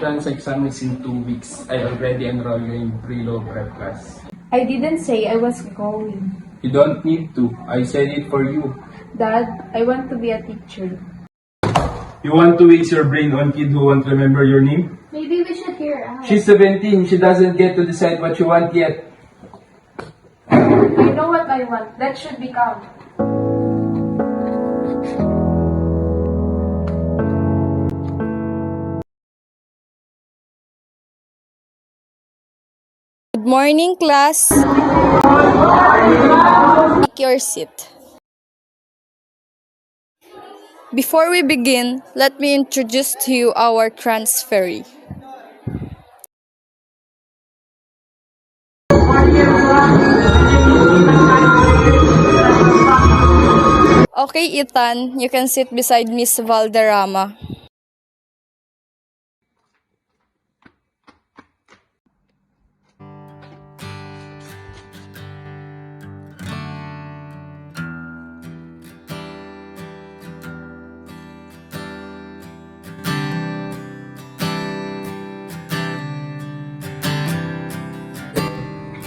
entrance exam is in 2 weeks. I already enrolled you in pre-law prep class. I didn't say I was going. You don't need to. I said it for you. Dad, I want to be a teacher. You want to waste your brain on kid who won't remember your name? Maybe we should hear out. She's 17. She doesn't get to decide what you want yet. I know what I want. That should be count. Good morning, class. Take your seat. Before we begin, let me introduce to you our transferee. Okay, Ethan, you can sit beside Miss Valderrama.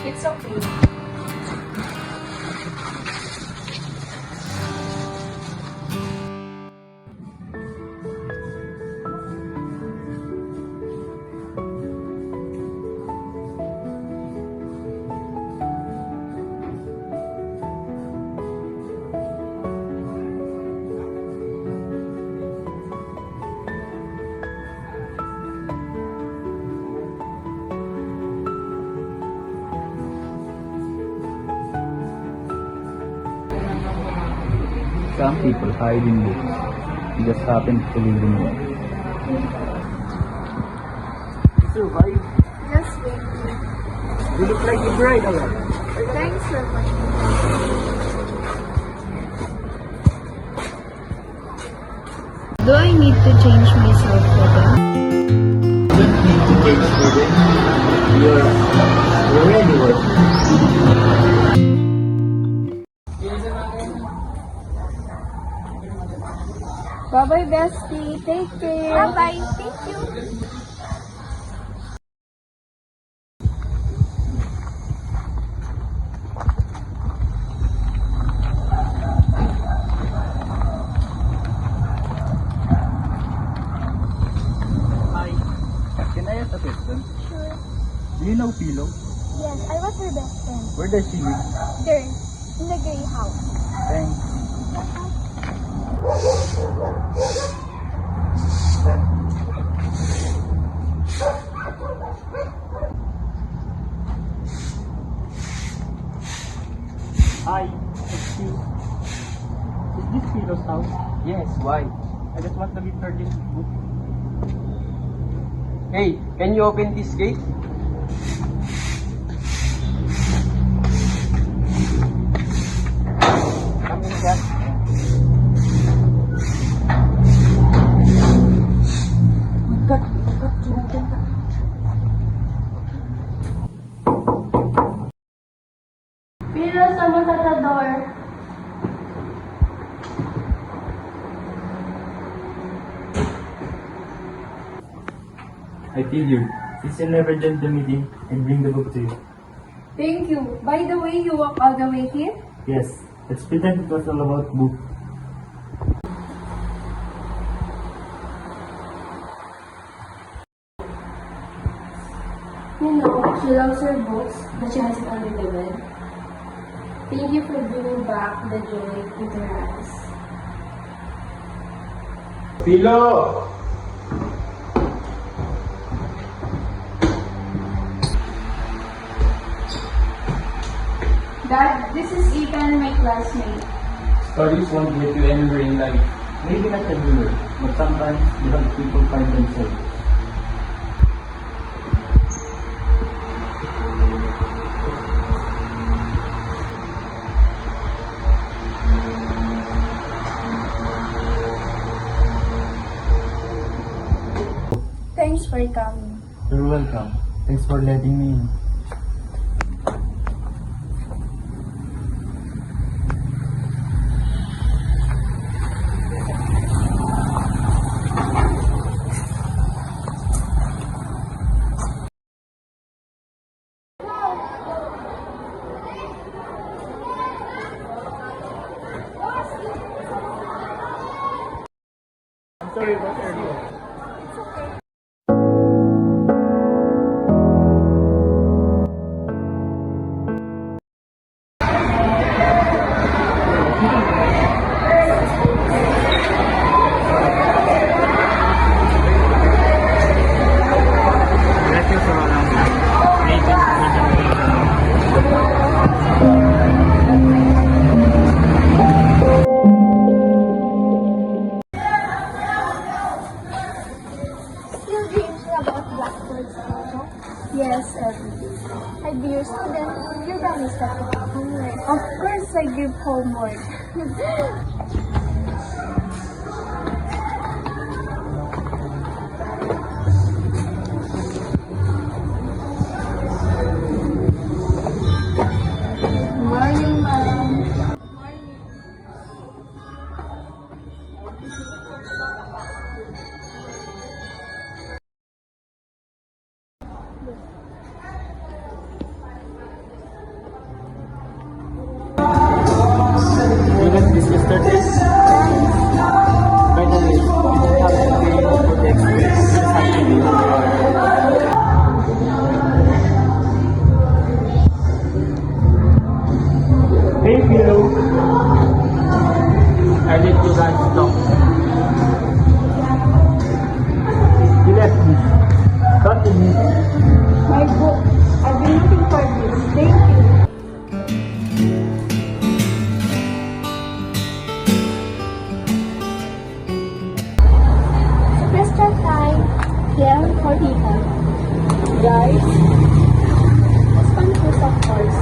It's okay. Some people hide in books. You just happen to live in one. You survived. Just wait. You look like a bride already. Thanks for watching. Do I need to change myself for them? You don't need to change for them. You're already working. Bye-bye, bestie. Take care. Bye-bye. Thank you. Hi. Can I ask a question? Sure. Do you know Philo? Yes, I was her best friend. Where does she live? There, in the gray house. Thanks. Hi, excuse. Is this Philo's house? Yes, why? I just want to give her this book. Hey, can you open this gate? Come in, Kat. Philo, someone's at the door. I figured. Since you never joined the meeting, I bring the book to you. Thank you. By the way, you walk all the way here? Yes, let's pretend it was all about book. You know, she loves her books, but she has it under the bed. Thank you for bringing back the joy into her eyes. Philo! Dad, this is Ethan, my classmate. Stories won't get you anywhere in life. Maybe not everywhere, but sometimes you help people find themselves. Thanks for coming. You're welcome. Thanks for letting me in. Sorry about earlier. Still dreams about blackbirds also? Yes, every day. I'd be your student. You promised that to give homework. Of course, I give homework. Morning, ma'am. We can discuss this. By the way, you don't have to pay for the experience. You just have to do. Hey, Philo. I let you guys talk. You left me. Continue. My book. I've been looking for this. Thank you. Semester time. Clear for people. Guys. Sponsors, of course.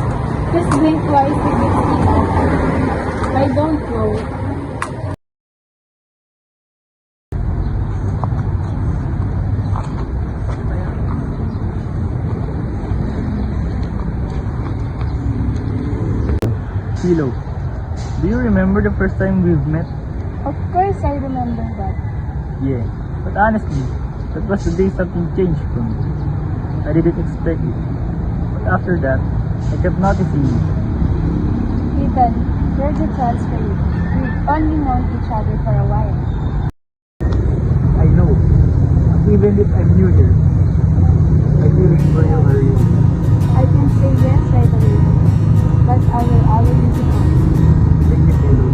Just blink twice if it's people. I don't know. Philo, do you remember the first time we've met? Of course, I remember that. Yeah, but honestly, that was the day something changed for me. I didn't expect it. But after that, I kept noticing you. Ethan, there's a chance for you. We've only known each other for a while. I know. Even if I'm new here, my feelings for you are real. I can say yes right away, but I will always listen out. Thank you, Philo.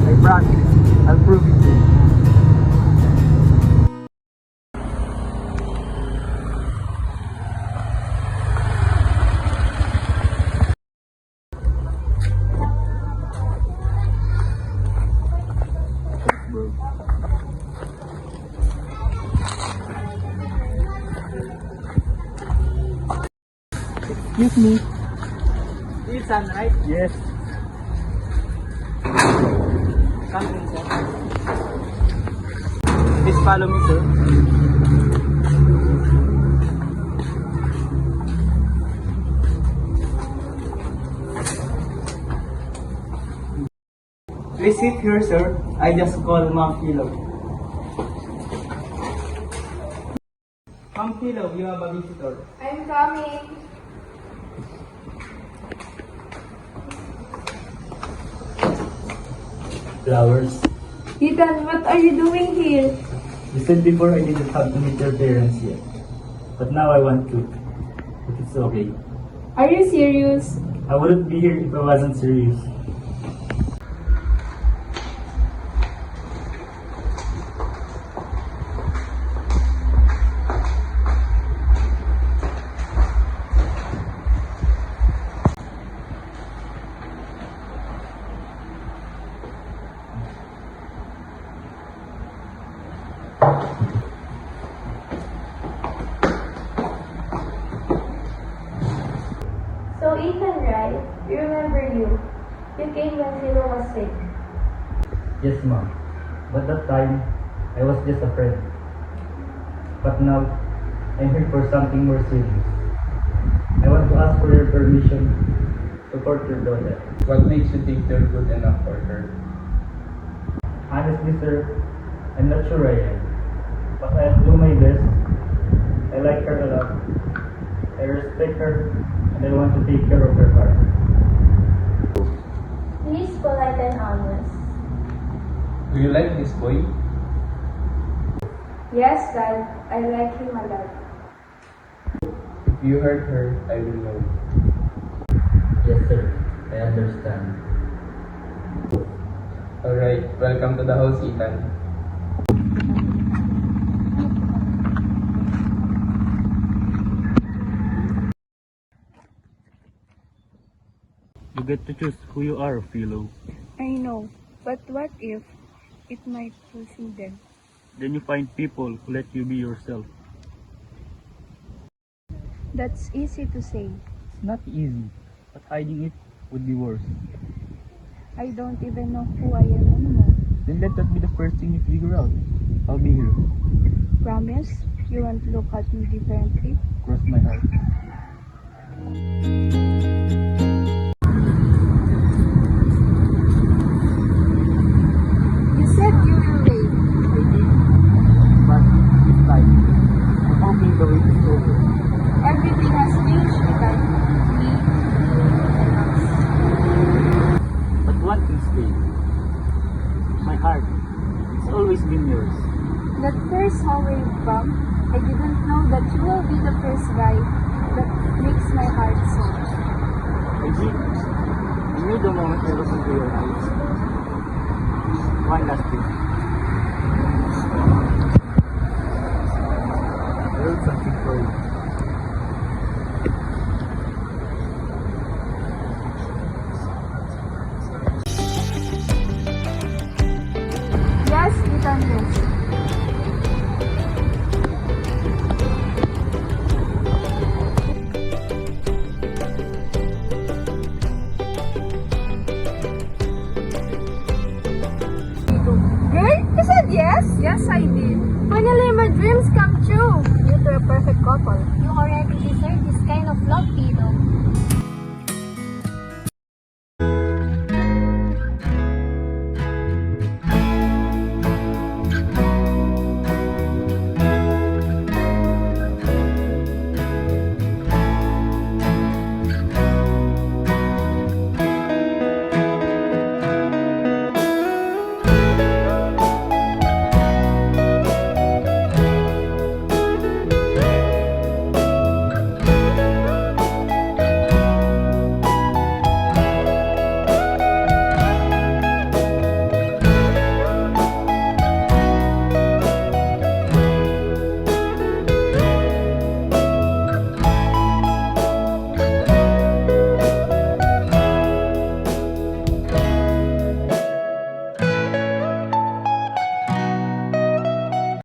I promise, I'll prove it to you. Excuse me. Ethan, right? Yes. Come in, sir. Please follow me, sir. Please sit here, sir. I just called Ma'am Philo. Ma'am Philo, you have a visitor. I'm coming. Flowers. Ethan, what are you doing here? You said before I didn't have to meet your parents yet. But now I want to. But it's okay. Are you serious? I wouldn't be here if I wasn't serious. So Ethan, right? We remember you. You came when Philo was sick. Yes, ma'am. But that time, I was just a friend. But now, I'm here for something more serious. I want to ask for your permission to court your daughter. What makes you think you're good enough for her? Honestly, sir, I'm not sure I am. But I'll do my best. I like her a lot. I respect her, and I want to take care of her heart. He's polite and honest. Do you like this boy? Yes, Dad. I like him a lot. If you hurt her, I will know. Yes, sir. I understand. Alright, welcome to the house, Ethan. You get to choose who you are, Philo. I know, but what if it might succeed? Then you find people who let you be yourself. That's easy to say. It's not easy, but hiding it would be worse. I don't even know who I am anymore. Then let that be the first thing you figure out. I'll be here. Promise? You won't look at me differently? Cross my heart.